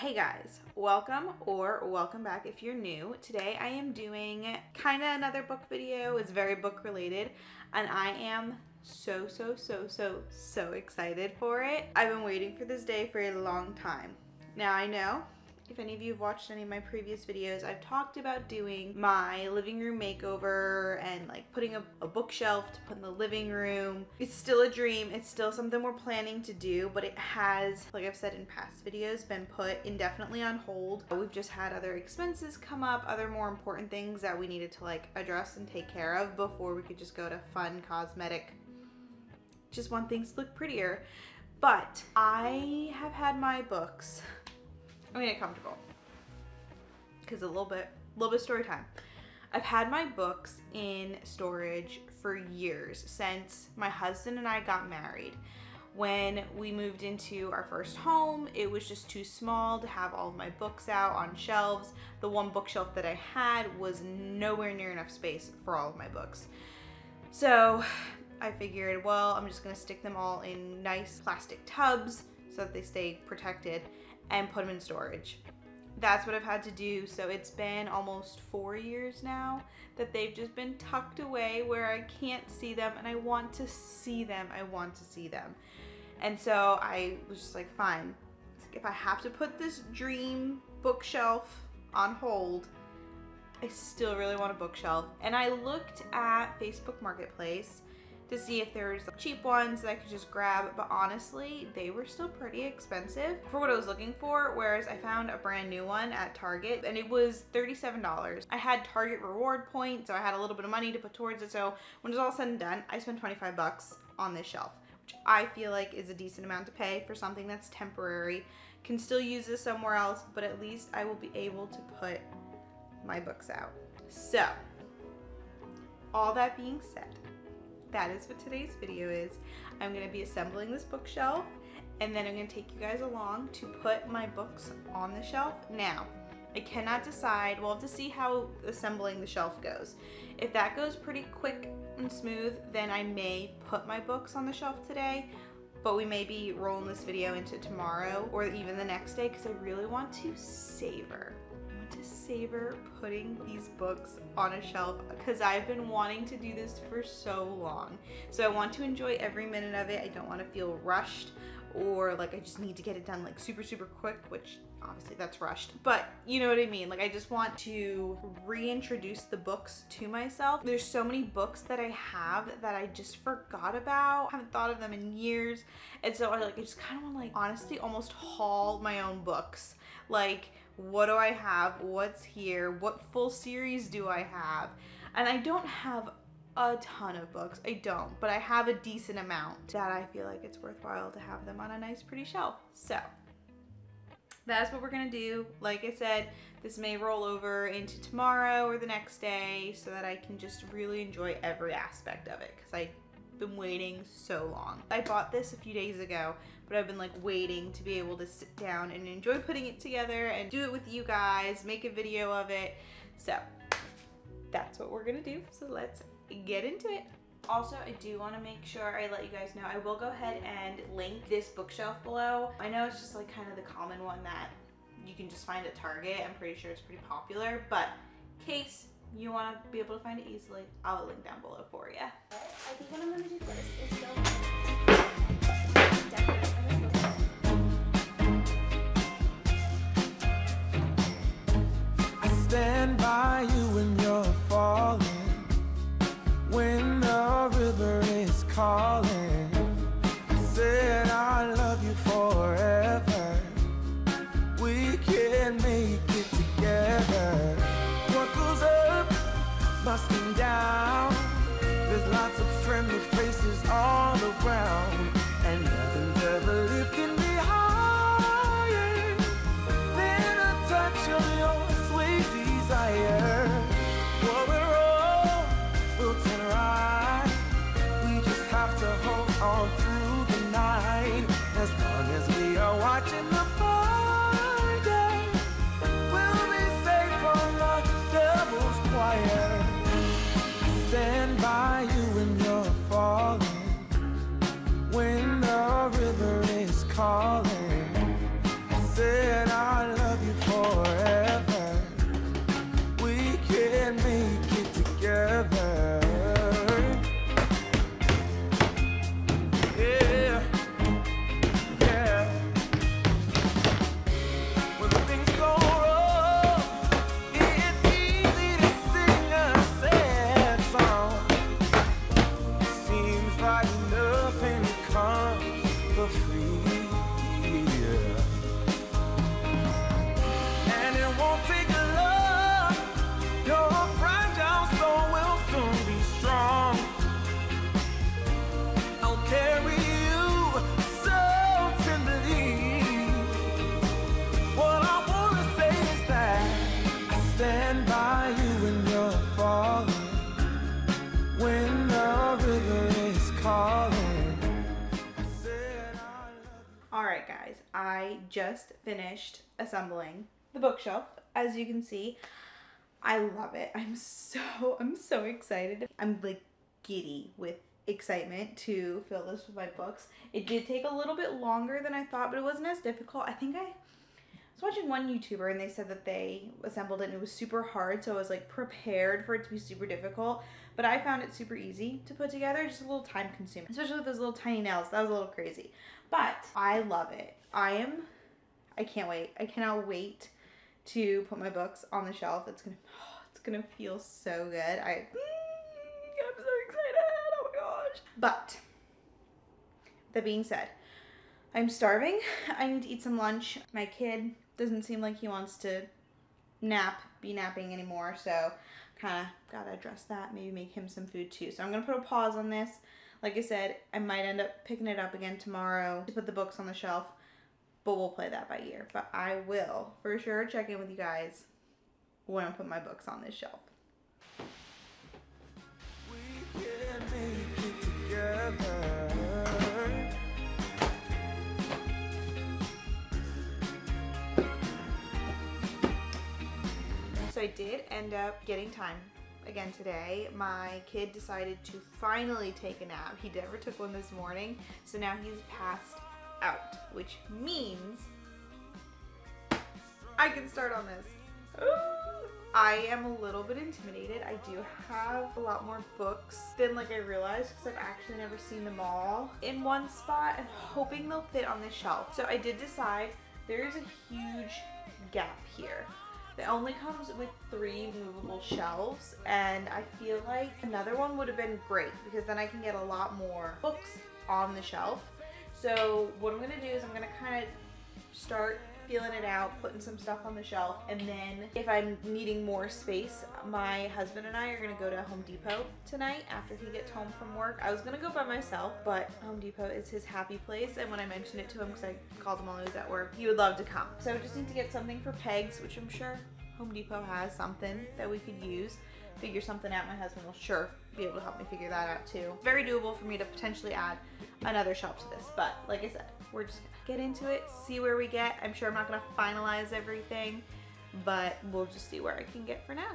Hey guys, welcome back if you're new. Today I am doing kind of another book video. It's very book related and I am so excited for it. I've been waiting for this day for a long time. Now I know if any of you have watched any of my previous videos, I've talked about doing my living room makeover and like putting a bookshelf to put in the living room. It's still a dream. It's still something we're planning to do, but it has, like I've said in past videos, been put indefinitely on hold. We've just had other expenses come up, other more important things that we needed to like address and take care of before we could just go to fun cosmetic, just want things to look prettier. But I have had my books, I'm gonna get comfortable because a little bit story time. I've had my books in storage for years, since my husband and I got married. When we moved into our first home, it was just too small to have all of my books out on shelves. The one bookshelf that I had was nowhere near enough space for all of my books. So I figured, well, I'm just gonna stick them all in nice plastic tubs so that they stay protected and put them in storage. That's what I've had to do. So it's been almost 4 years now that they've just been tucked away where I can't see them, and I want to see them. And so I was just like, fine, if I have to put this dream bookshelf on hold, I still really want a bookshelf. And I looked at Facebook Marketplace to see if there's cheap ones that I could just grab, but honestly, they were still pretty expensive for what I was looking for, whereas I found a brand new one at Target and it was $37. I had Target reward points, so I had a little bit of money to put towards it, so when it's all said and done, I spent 25 bucks on this shelf, which I feel like is a decent amount to pay for something that's temporary. Can still use this somewhere else, but at least I will be able to put my books out. So, all that being said, that is what today's video is. I'm going to be assembling this bookshelf, and then I'm going to take you guys along to put my books on the shelf. Now, I cannot decide. We'll have to see how assembling the shelf goes. If that goes pretty quick and smooth, then I may put my books on the shelf today, but we may be rolling this video into tomorrow or even the next day because I really want to savor putting these books on a shelf because I've been wanting to do this for so long. So I want to enjoy every minute of it. I don't want to feel rushed or like I just need to get it done like super quick, which obviously that's rushed, but you know what I mean. Like I just want to reintroduce the books to myself. There's so many books that I have that I just forgot about. I haven't thought of them in years. And so I just kind of want to like honestly almost haul my own books. Like, what do I have? What's here? What full series do I have? And I don't have a ton of books. I don't, but I have a decent amount that I feel like it's worthwhile to have them on a nice pretty shelf. So that's what we're gonna do. Like I said, this may roll over into tomorrow or the next day so that I can just really enjoy every aspect of it because I've been waiting so long. I bought this a few days ago, but I've been like waiting to be able to sit down and enjoy putting it together and do it with you guys, make a video of it. So that's what we're gonna do. So let's get into it. Also, I do want to make sure I let you guys know, I will go ahead and link this bookshelf below. I know it's just like kind of the common one that you can just find at Target. I'm pretty sure it's pretty popular, but in case you want to be able to find it easily, I'll link down below for you. I think what I'm going to do first is go I stand by you when you're falling, when the river is calling. I said I love you forever. We can make it together. What goes up must come down. There's lots of friendly faces all around, and nothing's ever lifting me higher than a touch of your sweet desire. What we're all built and right. We just have to hold on through the night. As long as we are watching the fire, we'll be safe from the devil's choir. I stand by you when you're falling, when the river is calling. I said I love guys, I just finished assembling the bookshelf. As you can see, I love it. I'm so excited. I'm like giddy with excitement to fill this with my books. It did take a little bit longer than I thought, but it wasn't as difficult. I think I was watching one YouTuber and they said that they assembled it and it was super hard, so I was like prepared for it to be super difficult, but I found it super easy to put together, just a little time consuming, especially with those little tiny nails. That was a little crazy, but I love it. I can't wait. I cannot wait to put my books on the shelf. It's gonna feel so good. I'm so excited. Oh my gosh. But that being said, I'm starving. I need to eat some lunch. My kid doesn't seem like he wants to be napping anymore, so kind of gotta address that. Maybe make him some food too. So I'm gonna put a pause on this. Like I said, I might end up picking it up again tomorrow to put the books on the shelf, but we'll play that by ear. But I will for sure check in with you guys when I put my books on this shelf. We can make it together. So I did end up getting time again today. My kid decided to finally take a nap. He never took one this morning, so now he's passed out, which means I can start on this. I am a little bit intimidated. I do have a lot more books than like I realized because I've actually never seen them all in one spot. I'm hoping they'll fit on this shelf. So I did decide there is a huge gap here. It only comes with 3 movable shelves, and I feel like another one would have been great because then I can get a lot more books on the shelf. So what I'm gonna do is I'm gonna kind of start feeling it out, putting some stuff on the shelf, and then if I'm needing more space, my husband and I are gonna go to Home Depot tonight after he gets home from work. I was gonna go by myself, but Home Depot is his happy place, and when I mentioned it to him, because I called him while he was at work, he would love to come. So I just need to get something for pegs, which I'm sure Home Depot has something that we could use. Figure something out. My husband will sure be able to help me figure that out too. It's very doable for me to potentially add another shelf to this, but like I said, we're just gonna get into it, see where we get. I'm sure I'm not gonna finalize everything, but we'll just see where I can get for now.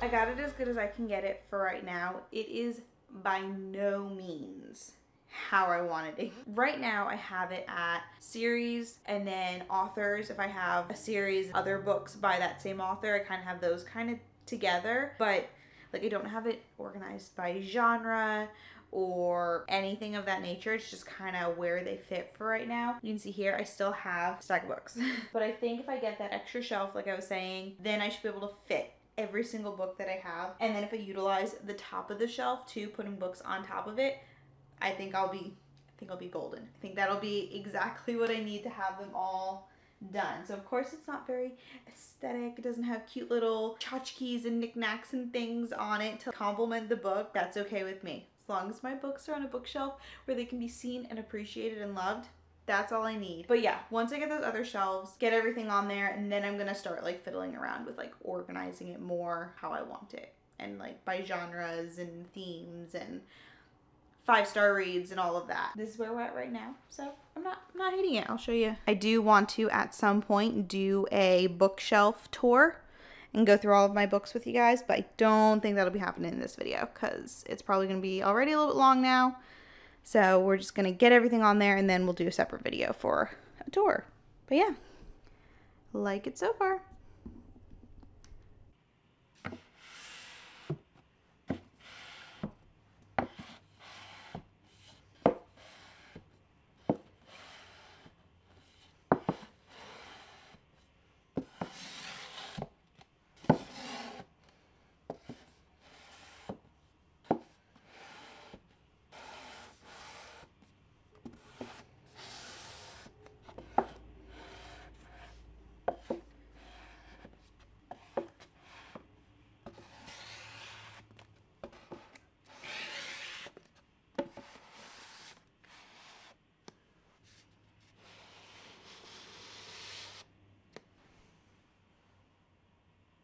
I got it as good as I can get it for right now. It is by no means how I wanted it. Right now I have it at series and then authors. If I have a series, other books by that same author, I kind of have those kind of together, but like I don't have it organized by genre or anything of that nature. It's just kind of where they fit for right now. You can see here I still have a stack of books, but I think if I get that extra shelf like I was saying, then I should be able to fit every single book that I have. And then if I utilize the top of the shelf too, putting books on top of it, I think I'll be golden. I think that'll be exactly what I need to have them all done. So of course it's not very aesthetic. It doesn't have cute little tchotchkes and knickknacks and things on it to complement the book. That's okay with me. As long as my books are on a bookshelf where they can be seen and appreciated and loved, that's all I need. But yeah, once I get those other shelves, get everything on there, and then I'm gonna start like fiddling around with like organizing it more how I want it, and like by genres and themes and 5-star reads and all of that. This is where we're at right now, so I'm not hating it. I'll show you. I do want to at some point do a bookshelf tour and go through all of my books with you guys, but I don't think that'll be happening in this video because it's probably gonna be already a little bit long now. So we're just gonna get everything on there and then we'll do a separate video for a tour. But yeah, like it so far.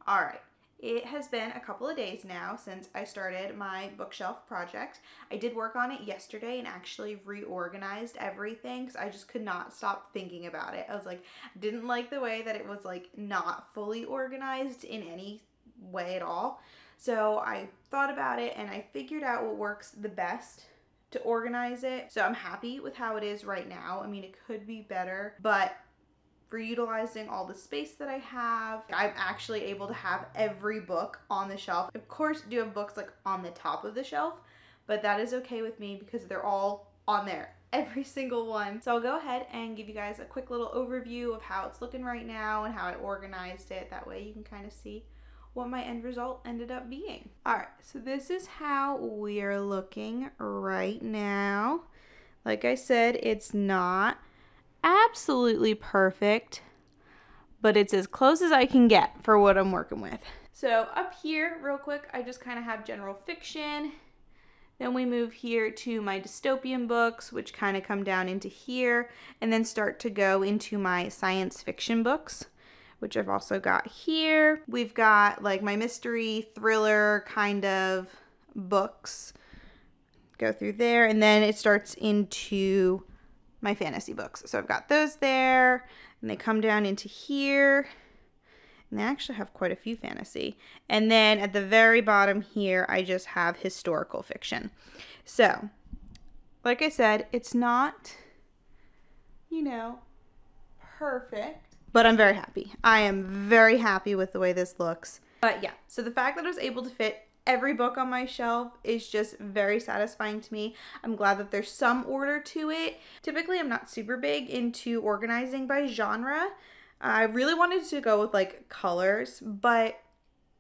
All right. It has been a couple of days now since I started my bookshelf project. I did work on it yesterday and actually reorganized everything because I just could not stop thinking about it. I was like, didn't like the way that it was like not fully organized in any way at all. So I thought about it and I figured out what works the best to organize it. So I'm happy with how it is right now. I mean, it could be better, but for utilizing all the space that I have, I'm actually able to have every book on the shelf. Of course, I do have books like on the top of the shelf, but that is okay with me because they're all on there, every single one. So I'll go ahead and give you guys a quick little overview of how it's looking right now and how I organized it. That way you can kind of see what my end result ended up being. All right, so this is how we're looking right now. Like I said, it's not absolutely perfect, but it's as close as I can get for what I'm working with. So up here, real quick, I just kind of have general fiction. Then we move here to my dystopian books, which kind of come down into here, and then start to go into my science fiction books, which I've also got here. We've got like my mystery, thriller kind of books. Go through there, and then it starts into my fantasy books. So I've got those there, and they come down into here, and they actually have quite a few fantasy. And then at the very bottom here, I just have historical fiction. So, like I said, it's not, you know, perfect, but I'm very happy. I am very happy with the way this looks. But yeah, so the fact that I was able to fit every book on my shelf is just very satisfying to me. I'm glad that there's some order to it. Typically, I'm not super big into organizing by genre. I really wanted to go with like colors, but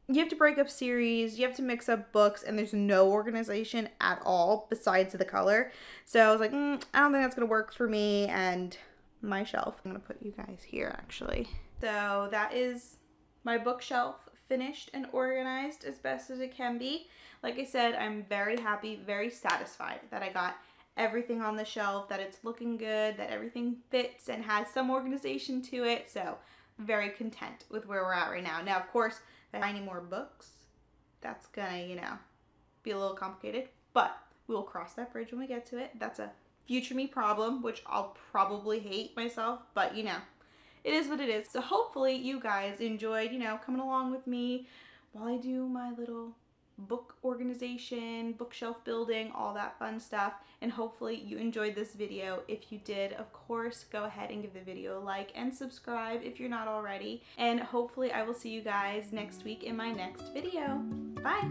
you have to break up series, you have to mix up books, and there's no organization at all besides the color. So I was like, I don't think that's gonna work for me and my shelf. I'm gonna put you guys here actually. So that is my bookshelf, finished and organized as best as it can be. Like I said, I'm very happy, very satisfied that I got everything on the shelf, that it's looking good, that everything fits and has some organization to it. So very content with where we're at right now. Now, of course, if I need more books, that's gonna, you know, be a little complicated, but we'll cross that bridge when we get to it. That's a future me problem, which I'll probably hate myself, but you know, it is what it is. So hopefully you guys enjoyed, you know, coming along with me while I do my little book organization, bookshelf building, all that fun stuff. And hopefully you enjoyed this video. If you did, of course, go ahead and give the video a like and subscribe if you're not already. And hopefully I will see you guys next week in my next video. Bye.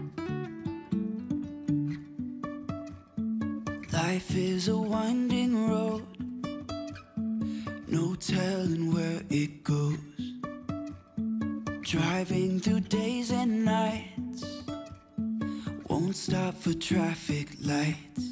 Life is a winding road, no telling where it goes. Driving through days and nights, won't stop for traffic lights.